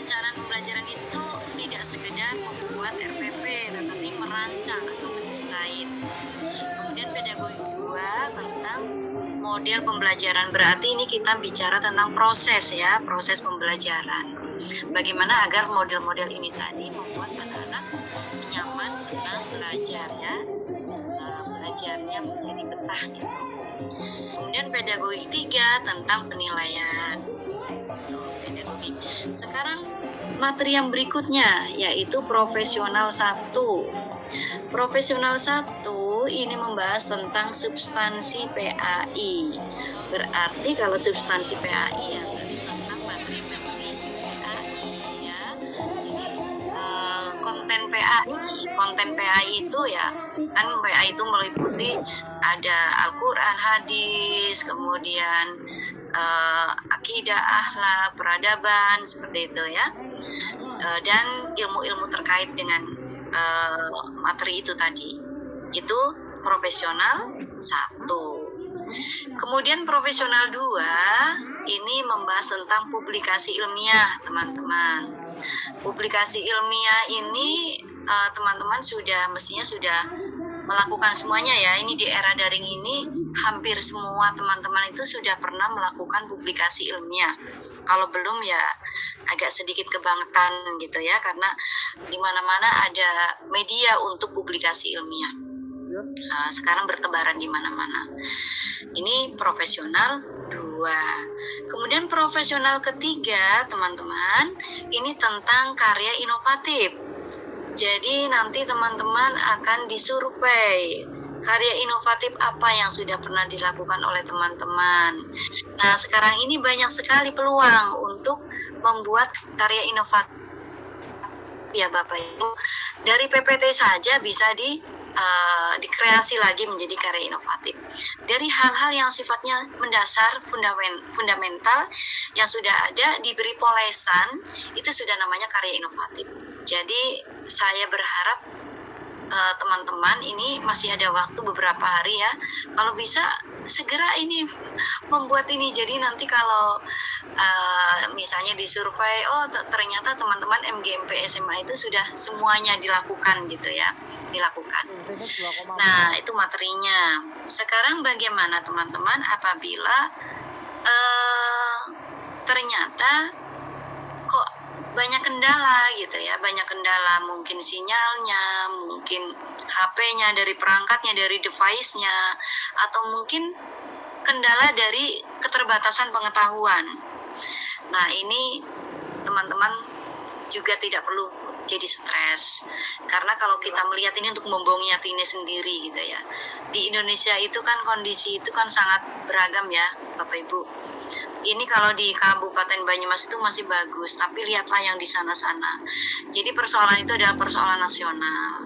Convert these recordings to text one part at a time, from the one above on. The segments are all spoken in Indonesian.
perencanaan pembelajaran itu tidak sekedar membuat RPP, tetapi merancang atau mendesain. Kemudian pedagogi kedua tentang model pembelajaran, berarti ini kita bicara tentang proses ya, proses pembelajaran. Bagaimana agar model-model ini tadi membuat anak-anak nyaman, senang belajar ya, belajarnya menjadi betah gitu. Kemudian pedagogi tiga tentang penilaian. Pedagogi. Sekarang materi yang berikutnya yaitu profesional 1. Profesional 1 ini membahas tentang substansi PAI. Berarti kalau substansi PAI ya tentang materi-materi PAI ya. Jadi konten PAI itu ya kan, PAI itu meliputi ada Al-Quran, hadis, kemudian akidah, akhlak, peradaban, seperti itu ya, dan ilmu-ilmu terkait dengan materi itu tadi. Itu profesional 1. Kemudian profesional 2 ini membahas tentang publikasi ilmiah, teman-teman. Publikasi ilmiah ini teman-teman mestinya sudah melakukan semuanya ya. Ini di era daring ini hampir semua teman-teman itu sudah pernah melakukan publikasi ilmiah. Kalau belum ya agak sedikit kebangetan gitu ya, karena di mana-mana ada media untuk publikasi ilmiah. Sekarang bertebaran di mana-mana. Ini profesional 2. Kemudian profesional ketiga, teman-teman, ini tentang karya inovatif. Jadi nanti teman-teman akan disurvei karya inovatif apa yang sudah pernah dilakukan oleh teman-teman. Nah, sekarang ini banyak sekali peluang untuk membuat karya inovatif ya Bapak Ibu. Dari PPT saja bisa dikreasi lagi menjadi karya inovatif. Dari hal-hal yang sifatnya mendasar, fundamental yang sudah ada, diberi polesan, itu sudah namanya karya inovatif. Jadi saya berharap teman-teman ini masih ada waktu beberapa hari ya, kalau bisa segera ini membuat ini. Jadi nanti kalau misalnya disurvei, ternyata teman-teman MGMP SMA itu sudah semuanya dilakukan gitu ya, dilakukan. Nah, itu materinya. Sekarang bagaimana teman-teman apabila ternyata kok banyak kendala gitu ya, banyak kendala, mungkin sinyalnya, mungkin HP-nya, dari perangkatnya, dari device-nya, atau mungkin kendala dari keterbatasan pengetahuan. Nah, ini teman-teman juga tidak perlu jadi stres, karena kalau kita melihat ini untuk membohongi hati ini sendiri gitu ya. Di Indonesia itu kan kondisi itu kan sangat beragam ya Bapak Ibu. Ini kalau di Kabupaten Banyumas itu masih bagus, tapi lihatlah yang di sana-sana. Jadi persoalan itu adalah persoalan nasional.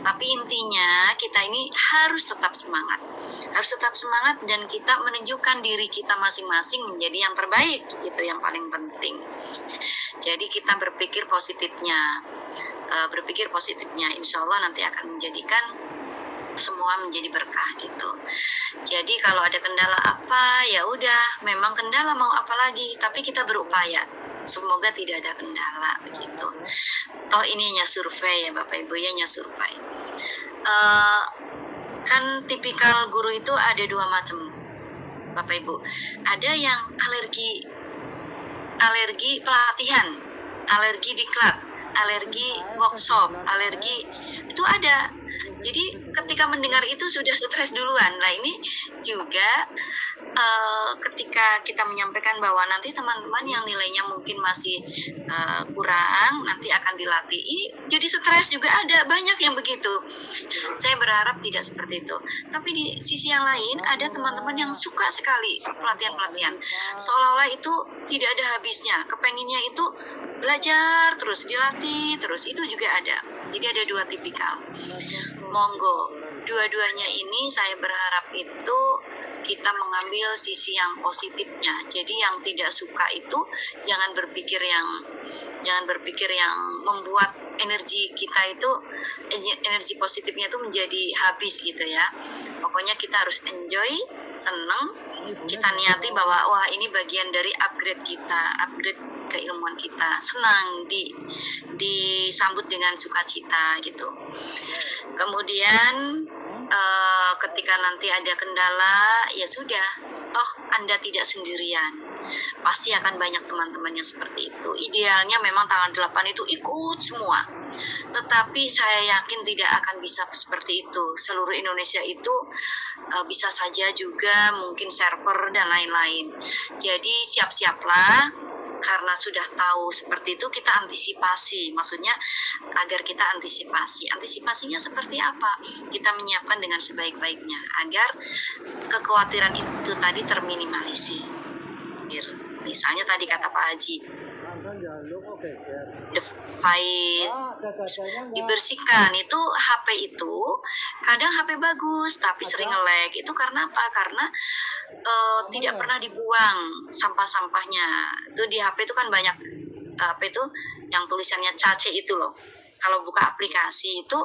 Tapi intinya kita ini harus tetap semangat. Harus tetap semangat dan kita menunjukkan diri kita masing-masing menjadi yang terbaik, gitu yang paling penting. Jadi kita berpikir positifnya. Insya Allah nanti akan menjadikan semua menjadi berkah gitu. Jadi kalau ada kendala apa, ya udah, memang kendala, mau apa lagi, tapi kita berupaya. Semoga tidak ada kendala begitu. Toh ini hanya survei ya Bapak Ibu ya, hanya survei. Kan tipikal guru itu ada 2 macam Bapak Ibu. Ada yang alergi pelatihan, alergi diklat, alergi workshop, alergi itu ada. Jadi ketika mendengar itu sudah stres duluan. Nah, ini juga ketika kita menyampaikan bahwa nanti teman-teman yang nilainya mungkin masih kurang, nanti akan dilatih, ini jadi stres juga ada, banyak yang begitu. Saya berharap tidak seperti itu. Tapi di sisi yang lain ada teman-teman yang suka sekali pelatihan-pelatihan, seolah-olah itu tidak ada habisnya, kepenginnya itu belajar terus, dilatih terus, itu juga ada. Jadi ada 2 tipikal. Monggo, dua-duanya ini saya berharap itu kita mengambil sisi yang positifnya. Jadi yang tidak suka itu jangan berpikir yang membuat energi kita itu, energi positifnya itu menjadi habis gitu ya. Pokoknya kita harus enjoy, seneng, kita niati bahwa wah ini bagian dari upgrade kita, upgrade keilmuan kita, senang disambut dengan sukacita gitu. Kemudian ketika nanti ada kendala, ya sudah, toh Anda tidak sendirian. Pasti akan banyak teman-temannya seperti itu. Idealnya memang tanggal 8 itu ikut semua. Tetapi saya yakin tidak akan bisa seperti itu. Seluruh Indonesia itu bisa saja juga mungkin server dan lain-lain. Jadi siap-siaplah, karena sudah tahu seperti itu kita antisipasi. Maksudnya agar kita antisipasi. Antisipasinya seperti apa? Kita menyiapkan dengan sebaik-baiknya agar kekhawatiran itu tadi terminimalisir. Misalnya tadi kata Pak Haji, device dibersihkan. Itu HP itu kadang HP bagus tapi sering nge-lag. Itu karena apa? Karena tidak pernah dibuang sampah-sampahnya. Itu di HP itu kan banyak apa itu yang tulisannya cace itu loh. Kalau buka aplikasi itu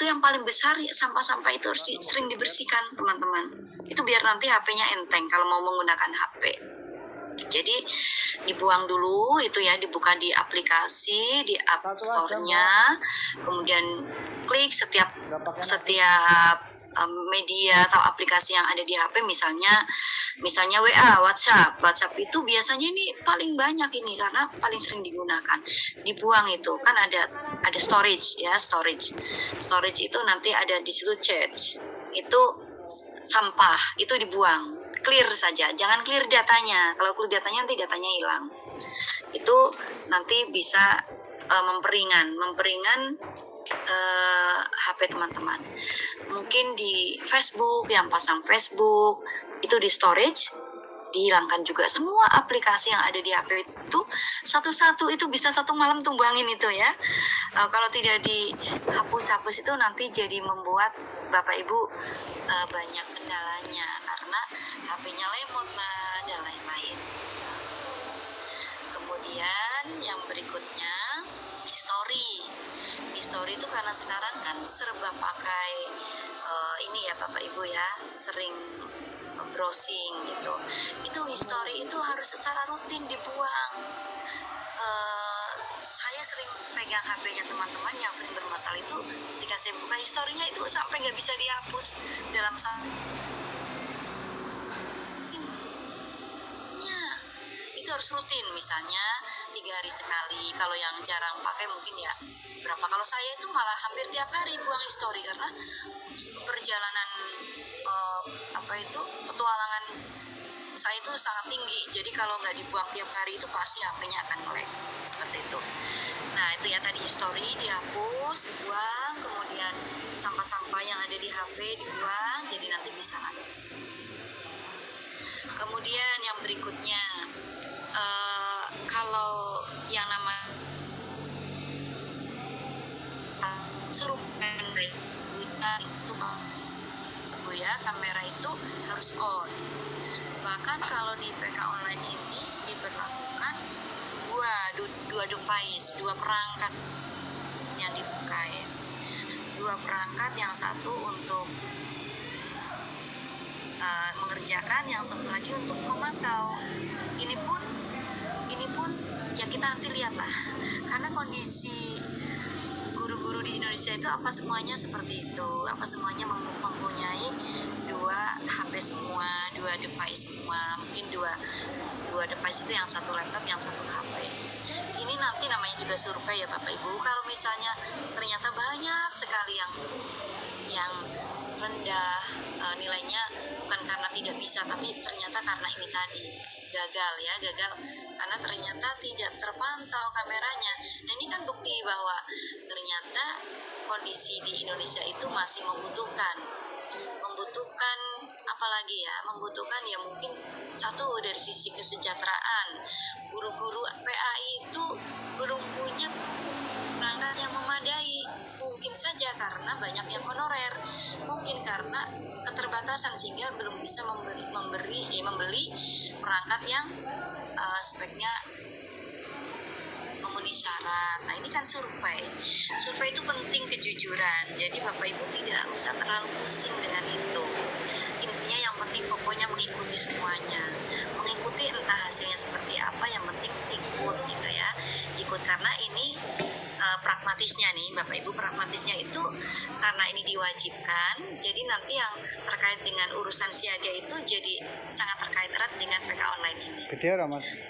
yang paling besar ya, sampah-sampah itu harus sering dibersihkan teman-teman. Itu biar nanti HP-nya enteng kalau mau menggunakan HP. Jadi dibuang dulu itu ya, dibuka di aplikasi, di App Store-nya, kemudian klik setiap media atau aplikasi yang ada di HP, misalnya WA, WhatsApp itu biasanya ini paling banyak ini karena paling sering digunakan. Dibuang itu kan ada storage ya, storage itu nanti ada di situ chat. Itu sampah itu dibuang. Clear saja, jangan clear datanya. Kalau clear datanya nanti datanya hilang. Itu nanti bisa memperingan HP teman-teman. Mungkin di Facebook, yang pasang Facebook itu di storage, dihilangkan juga semua aplikasi yang ada di HP itu satu-satu. Itu bisa satu malam tumbangin itu ya. Kalau tidak dihapus itu nanti jadi membuat Bapak Ibu banyak kendalanya karena HP-nya lemot lah dan lain-lain. Kemudian yang berikutnya history itu karena sekarang kan serba pakai ini ya Bapak Ibu ya, sering browsing gitu. Itu history itu harus secara rutin dibuang. Saya sering pegang HP-nya teman-teman yang sering bermasalah itu, ketika saya buka historinya itu sampai nggak bisa dihapus dalam itu harus rutin, misalnya 3 hari sekali. Kalau yang jarang pakai mungkin ya berapa. Kalau saya itu malah hampir tiap hari buang history karena perjalanan petualangan saya itu sangat tinggi. Jadi kalau nggak dibuang tiap hari itu pasti HP-nya akan nge-lag seperti itu. Nah itu ya tadi history dihapus, dibuang, kemudian sampah-sampah yang ada di HP dibuang, jadi nanti bisa ada. Kemudian yang berikutnya kalau yang nama serupan itu Bu ya, kamera itu harus on. Bahkan kalau di PK online ini diberlakukan dua device, 2 perangkat yang dibuka ya. 2 perangkat, yang satu untuk mengerjakan, yang satu lagi untuk memantau. Ini pun ya kita nanti lihatlah, karena kondisi guru-guru di Indonesia itu apa semuanya seperti itu, apa semuanya mempunyai 2 HP semua, 2 device semua, mungkin 2 device itu yang satu laptop, yang satu HP. Ini nanti namanya juga survei ya Bapak Ibu. Kalau misalnya ternyata banyak sekali yang rendah nilainya, bukan karena tidak bisa, tapi ternyata karena ini tadi gagal karena ternyata tidak terpantau kameranya. Nah ini kan bukti bahwa ternyata kondisi di Indonesia itu masih membutuhkan apalagi ya, membutuhkan ya mungkin satu dari sisi kesejahteraan. Guru-guru PAI itu belum punya perangkat yang memadai, mungkin saja karena banyak yang honorer, mungkin karena keterbatasan sehingga belum bisa membeli perangkat yang speknya memenuhi syarat. Nah ini kan survei itu penting kejujuran, jadi Bapak Ibu tidak usah terlalu pusing dengan itu. Intinya intinya yang penting pokoknya mengikuti semuanya, mengikuti entah hasilnya seperti apa, yang penting ikut gitu ya, ikut. Karena ini pragmatisnya nih Bapak Ibu, pragmatisnya itu karena ini diwajibkan, jadi nanti yang terkait dengan urusan siaga itu jadi sangat terkait erat dengan PK online ini.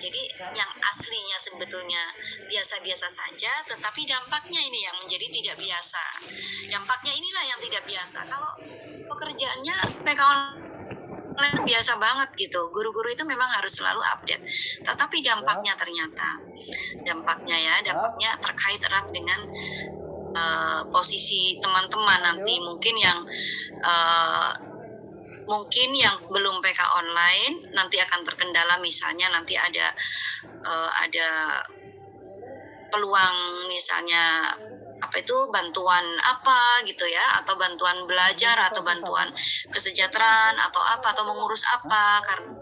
Jadi yang aslinya sebetulnya biasa-biasa saja, tetapi dampaknya ini yang menjadi tidak biasa. Dampaknya inilah yang tidak biasa. Kalau pekerjaannya PK online biasa banget gitu, guru-guru itu memang harus selalu update, tetapi dampaknya ternyata dampaknya terkait erat dengan posisi teman-teman nanti, mungkin yang belum PK online nanti akan terkendala, misalnya nanti ada peluang misalnya bantuan apa gitu ya, atau bantuan belajar atau bantuan kesejahteraan atau apa, atau mengurus apa, karena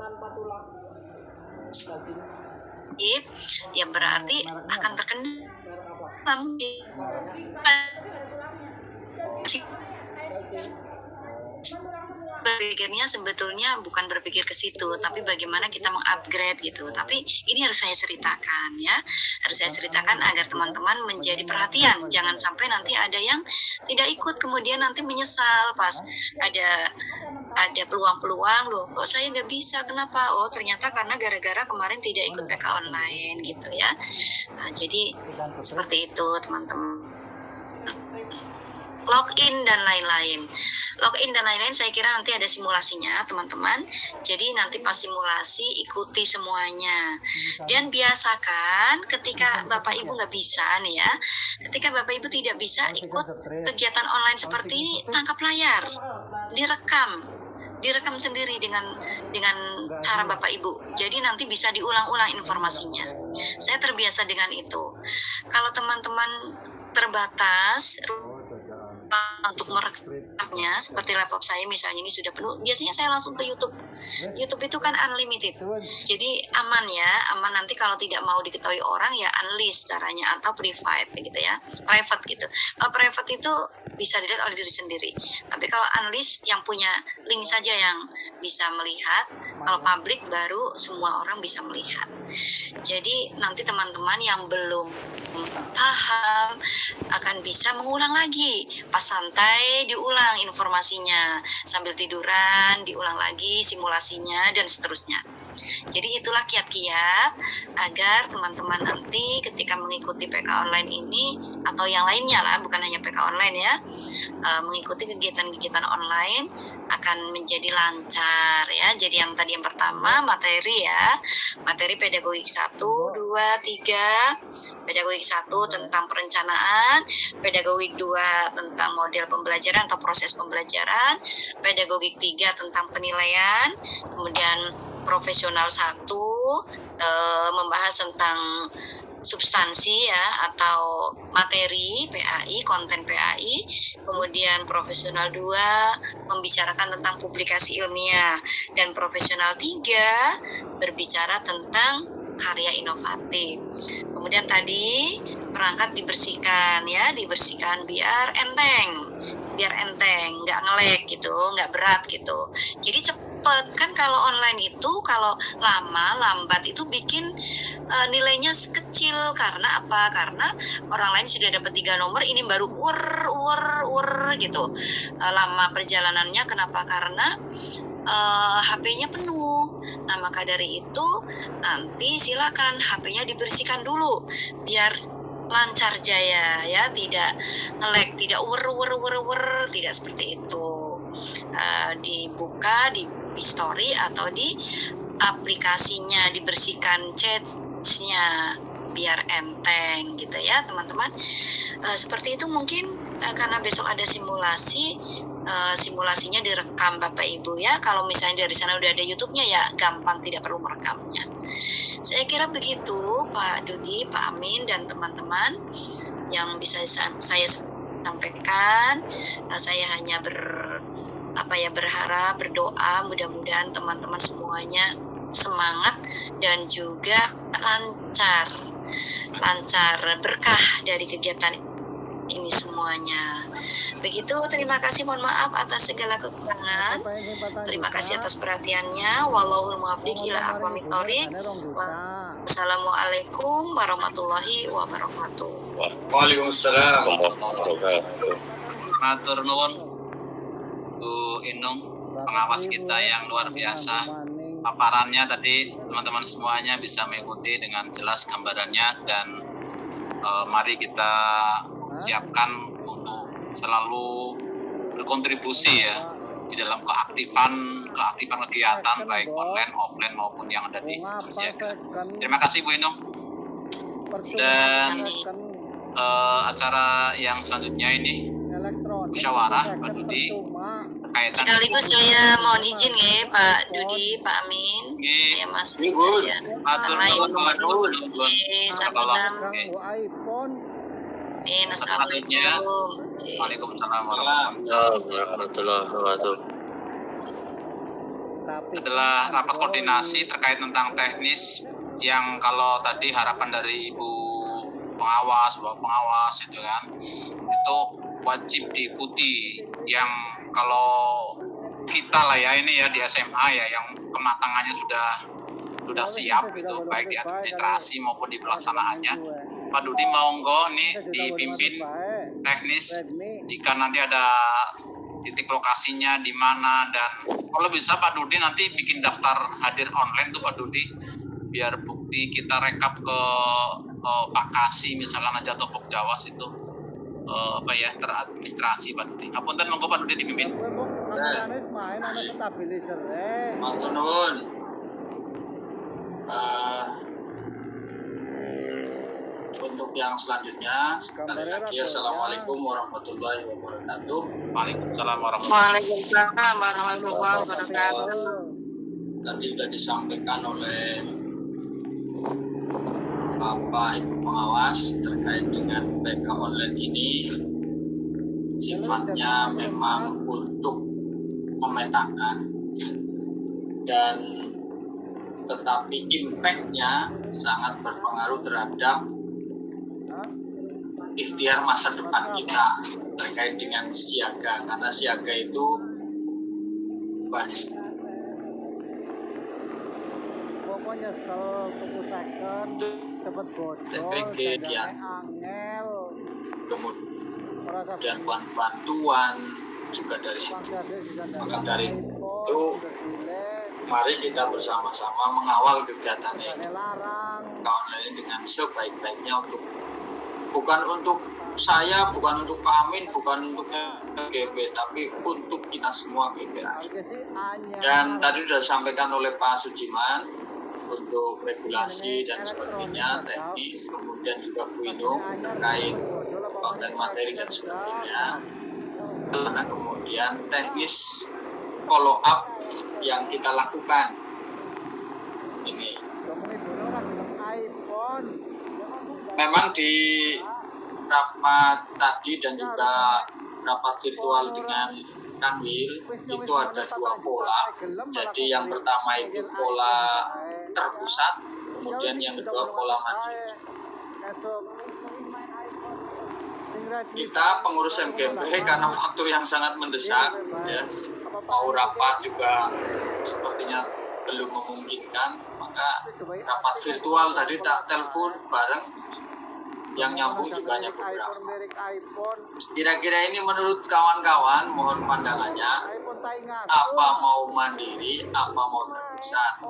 ya berarti akan terkendala. Berpikirnya sebetulnya bukan berpikir ke situ, tapi bagaimana kita mengupgrade gitu. Tapi ini harus saya ceritakan ya, agar teman-teman menjadi perhatian, jangan sampai nanti ada yang tidak ikut kemudian nanti menyesal pas ada peluang-peluang, loh kok saya nggak bisa, kenapa? Oh ternyata karena gara-gara kemarin tidak ikut PK online gitu ya. Nah, jadi seperti itu teman-teman. Login dan lain-lain saya kira nanti ada simulasinya teman-teman. Jadi nanti pas simulasi ikuti semuanya, dan biasakan ketika Bapak Ibu nggak bisa nih ya, ketika Bapak Ibu tidak bisa ikut kegiatan online seperti ini, tangkap layar, direkam sendiri dengan cara Bapak Ibu. Jadi nanti bisa diulang-ulang informasinya. Saya terbiasa dengan itu. Kalau teman-teman terbatas untuk merekamnya, seperti laptop saya misalnya ini sudah penuh, biasanya saya langsung ke YouTube. YouTube itu kan unlimited, jadi aman nanti kalau tidak mau diketahui orang ya unlist caranya, atau private gitu ya, private gitu. Kalau private itu bisa dilihat oleh diri sendiri, tapi kalau unlist yang punya link saja yang bisa melihat. Kalau public baru semua orang bisa melihat. Jadi nanti teman-teman yang belum paham akan bisa mengulang lagi, pas santai diulang informasinya, sambil tiduran diulang lagi simulasinya, dan seterusnya. Jadi itulah kiat-kiat agar teman-teman nanti ketika mengikuti PK online ini atau yang lainnya lah, bukan hanya PK online ya, mengikuti kegiatan-kegiatan online akan menjadi lancar ya. Jadi yang tadi yang pertama materi pedagogik 1, 2, 3. Pedagogik 1 tentang perencanaan, pedagogik 2 tentang model pembelajaran atau proses pembelajaran, pedagogik 3 tentang penilaian, kemudian profesional 1 membahas tentang substansi ya atau materi PAI, konten PAI. Kemudian profesional 2 membicarakan tentang publikasi ilmiah, dan profesional 3 berbicara tentang karya inovatif. Kemudian tadi perangkat dibersihkan biar enteng, nggak nge-lag gitu, nggak berat gitu. Jadi cepet kan. Kalau online itu kalau lambat itu bikin nilainya kecil. Karena apa? Karena orang lain sudah dapat 3 nomor, ini baru gitu. Lama perjalanannya. Kenapa? Karena HP-nya penuh. Nah maka dari itu nanti silakan HP-nya dibersihkan dulu biar lancar jaya ya, tidak nge-lag, tidak tidak seperti itu. Dibuka di story atau di aplikasinya, dibersihkan chatnya biar enteng gitu ya teman-teman. Seperti itu mungkin karena besok ada simulasinya direkam Bapak Ibu ya. Kalau misalnya dari sana udah ada YouTube-nya ya gampang, tidak perlu merekamnya. Saya kira begitu Pak Dudi, Pak Amin, dan teman-teman yang bisa saya sampaikan. Saya hanya berharap, berdoa mudah-mudahan teman-teman semuanya semangat dan juga lancar berkah dari kegiatan ini semuanya. Begitu, terima kasih, mohon maaf atas segala kekurangan. Terima kasih atas perhatiannya. Wallahul muwaffiq ila aqwamit thoriq. Wassalamualaikum warahmatullahi wabarakatuh. Waalaikumsalam warahmatullahi wabarakatuh. Matur nuwun Bu Inung, pengawas kita yang luar biasa. Paparannya tadi teman-teman semuanya bisa mengikuti dengan jelas gambarannya, dan mari kita siapkan untuk selalu berkontribusi ya di dalam keaktifan kegiatan baik online, offline maupun yang ada di sistem siaga. Terima kasih Bu Inung. Dan acara yang selanjutnya ini musyawarah Pak Dudi berkaitan. Sekaligus saya mohon izin ya Pak Dudi, Pak Amin. Saya masih ya. Sama-sama. Assalamualaikum. Waalaikumsalam warahmatullahi wabarakatuh. Adalah rapat koordinasi terkait tentang teknis yang kalau tadi harapan dari Ibu pengawas, Bapak pengawas itu kan, itu wajib diikuti. Yang kalau kita lah ya ini ya di SMA ya yang kematangannya sudah siap gitu, baik di administrasi maupun di pelaksanaannya. Pak Dudi monggo nih dipimpin teknis jika nanti ada titik lokasinya di mana, dan kalau bisa Pak Dudi nanti bikin daftar hadir online tuh Pak Dudi, biar bukti kita rekap ke Pak Kasi misalkan aja atau Pok Jawas itu teradministrasi Pak Dudi. Apunten monggo Pak Dudi dipimpin. Matur nuwun. Untuk yang selanjutnya, sekali lagi Assalamualaikum warahmatullahi wabarakatuh. Waalaikumsalam warahmatullahi wabarakatuh. Tadi sudah disampaikan oleh Bapak Ibu pengawas terkait dengan PK online ini, sifatnya memang untuk memetakan, dan tetapi impact-nya sangat berpengaruh terhadap ikhtiar masa depan kita terkait dengan siaga, karena siaga itu pokoknya tuku second cepet TPG dia kemudian bantuan juga dari situ. Maka dari itu mari kita bersama-sama mengawal kegiatan ini online dengan sebaik-baiknya, bukan untuk saya, bukan untuk Pak Amin, bukan untuk GB, tapi untuk kita semua GBI. Dan tadi sudah disampaikan oleh Pak Sujiman untuk regulasi dan sebagainya, teknis, kemudian juga Bu Inung terkait konten materi dan sebagainya. Karena kemudian teknis follow up yang kita lakukan ini memang di rapat tadi dan juga rapat virtual dengan Kanwil itu ada dua pola. Jadi yang pertama itu pola terpusat, kemudian yang kedua pola mandiri. Kita pengurus MGMP karena waktu yang sangat mendesak ya, mau rapat juga sepertinya belum memungkinkan, maka rapat virtual tadi tak telepon bareng, yang nyambung juga hanya beberapa. Kira-kira ini menurut kawan-kawan, mohon pandangannya, apa mau mandiri, apa mau terpusat?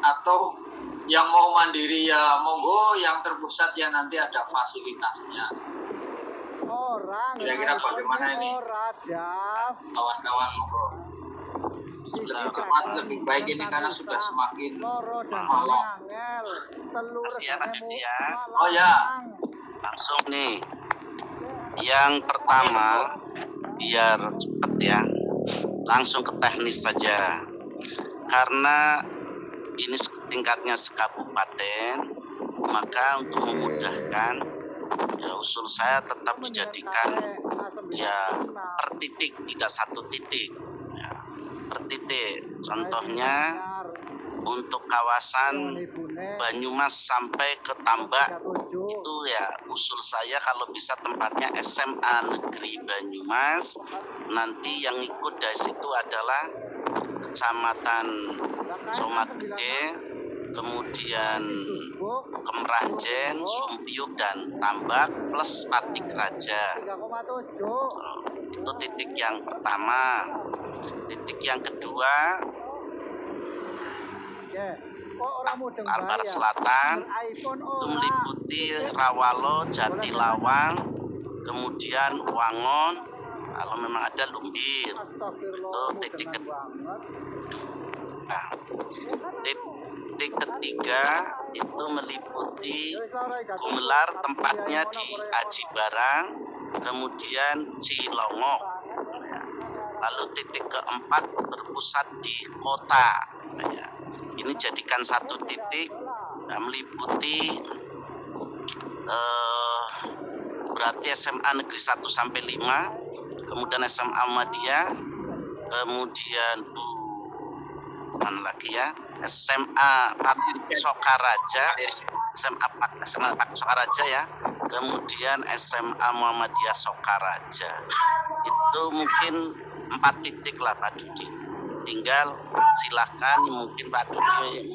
Atau yang mau mandiri ya monggo, yang terpusat ya nanti ada fasilitasnya. Kira-kira bagaimana ini? Kawan-kawan monggo. Lebih cepat, lebih baik ini karena sudah semakin malam. Kasihan Pak Dudi ya. Oh ya, Langsung nih. Yang pertama, biar cepat ya. Langsung ke teknis saja. Karena ini tingkatnya sekabupaten, maka untuk memudahkan ya usul saya tetap dijadikan ya per titik, tidak satu titik ya, per titik. Contohnya untuk kawasan Banyumas sampai ke Tambak itu ya usul saya kalau bisa tempatnya SMA Negeri Banyumas. Nanti yang ikut dari situ adalah Kecamatan Somagede, kemudian Kemeranjen, Sumpiuk dan Tambak plus Patik Raja. 3,7. Itu titik yang pertama. Titik yang kedua Albar Selatan itu meliputi Rawalo, Jatilawang, kemudian Wangon, kalau memang ada Lumbir. Itu titik kedua. Nah, titik ketiga itu meliputi Gumelar, tempatnya di Aji Barang, kemudian Cilongok. Lalu titik keempat berpusat di kota. Ini jadikan satu titik meliputi berarti SMA Negeri 1 sampai 5, kemudian SMA Ahmadiyah, kemudian mana lagi ya, SMA Patik Sokaraja, SMA Pak Sokaraja ya, kemudian SMA Muhammadiyah Sokaraja. Itu mungkin 4 titik lah Pak Dudi. Tinggal silakan mungkin Pak Dudi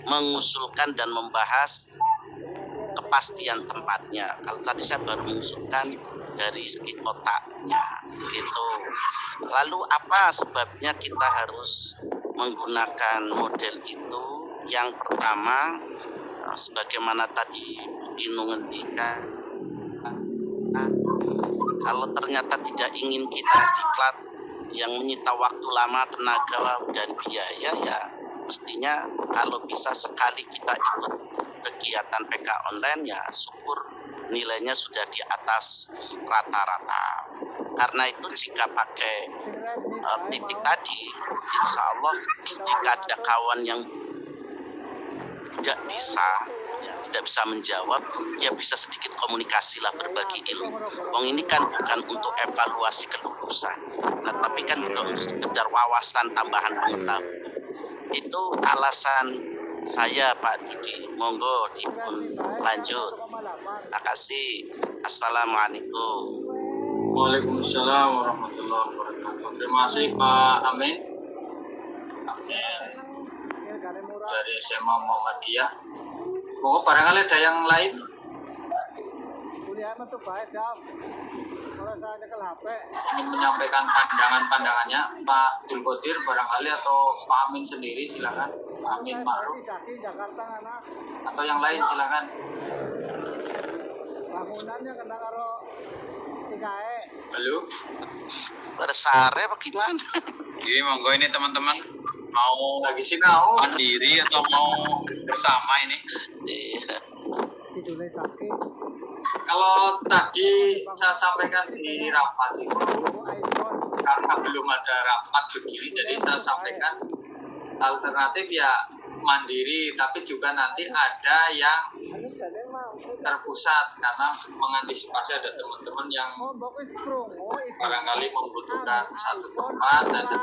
mengusulkan dan membahas kepastian tempatnya. Kalau tadi saya baru mengusulkan dari segi kotaknya gitu. Lalu apa sebabnya kita harus menggunakan model itu? Yang pertama, sebagaimana tadi Inu ngendikan, kalau ternyata tidak ingin kita diklat yang menyita waktu lama, tenaga dan biaya, ya mestinya kalau bisa sekali kita ikut kegiatan PK online ya syukur nilainya sudah di atas rata-rata. Karena itu jika pakai titik tadi, insya Allah jika ada kawan yang tidak bisa menjawab, ya bisa sedikit komunikasi lah, berbagi ilmu. Wong ini kan bukan untuk evaluasi kelulusan, nah tapi kan juga untuk sekedar wawasan tambahan pengetahuan. Itu alasan saya Pak Dudi. Monggo dipun lanjut. Terima kasih. Assalamualaikum. Waalaikumsalam warahmatullahi wabarakatuh. Terima kasih Pak Amin. Dari SMA Muhammadiyah. Kok barangkali ada yang lain? Kuliah tuh baik jam. Kalau saya nyekel HP. Ingin menyampaikan pandangannya Pak Abdul Qadir barangkali atau Pak Amin sendiri, silakan. Pak Amin Ma'ruf Di Jakarta anak. atau yang lain silakan. Bangunannya kena karo 3E. Halo. Bersare apa gimana? Jadi monggo ini teman-teman mau Lagi sinau. mandiri atau mau bersama ini? Iya. Tidurnya sakit. Kalau tadi saya sampaikan di rapat itu, karena belum ada rapat begini, jadi saya sampaikan alternatif ya mandiri, tapi juga nanti ada yang terpusat karena mengantisipasi ada teman-teman yang barangkali membutuhkan satu tempat dan